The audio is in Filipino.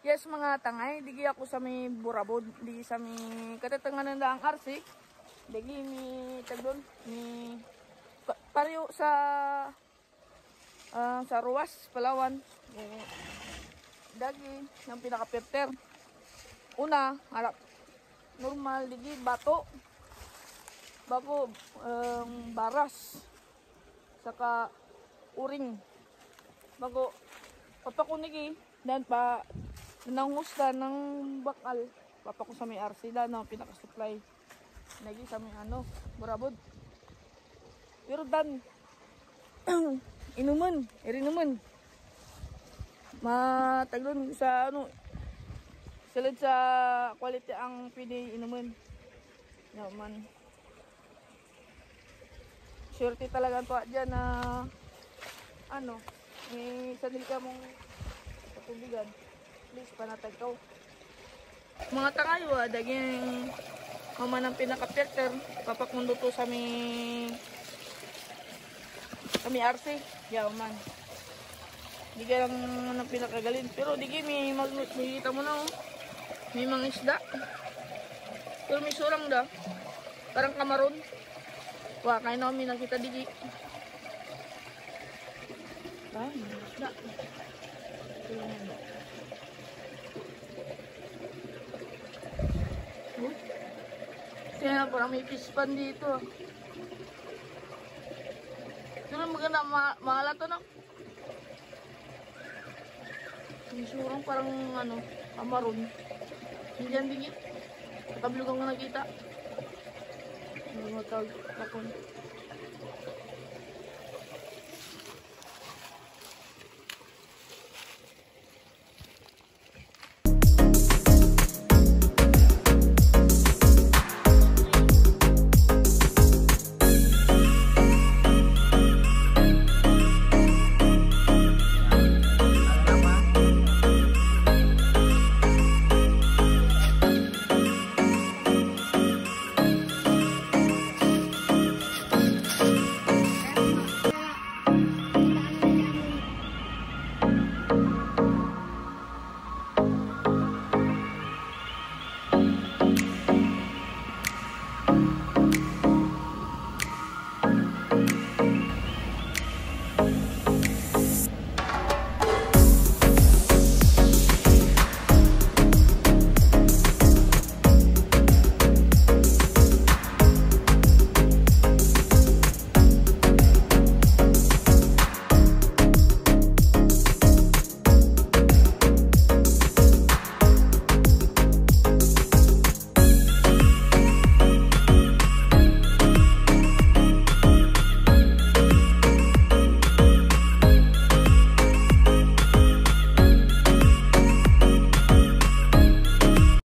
Yes mga tangay, digi ako sa may burabod, di sa may katatangan na ang RC. Digi mi tagdon ni pareho sa Ruwas, Palawan. Dagi ng pinaka-perter. Una, harap normal digi bato. Bago baras saka uring. Bago papakunigi dan pa nanghusga ng bakal papa ko sa may RC na pinaka-supply lagi sa may burabod. Pero dan inuman mataglon sa silid sa quality ang pwede inuman naman. Surety talaga to dyan na sadil ka mong katubigan. Please, panatag ka. Mga tangayo, daging mama ng pinaka-filter. Papakundo to sa may RC. Yaman. Di ka lang ng pinakagalin. Pero di ka may makikita mo na may mga isda. Pero may surang da. Parang kamaron. Wah, kaya namin nakita di. Ah, may isda. Kaya parang may pispan dito. Pero maganda, mahala to na. Yung surang parang amaron. Hindi yan digit. Kabilog ang nakita. Mga tawag kapon.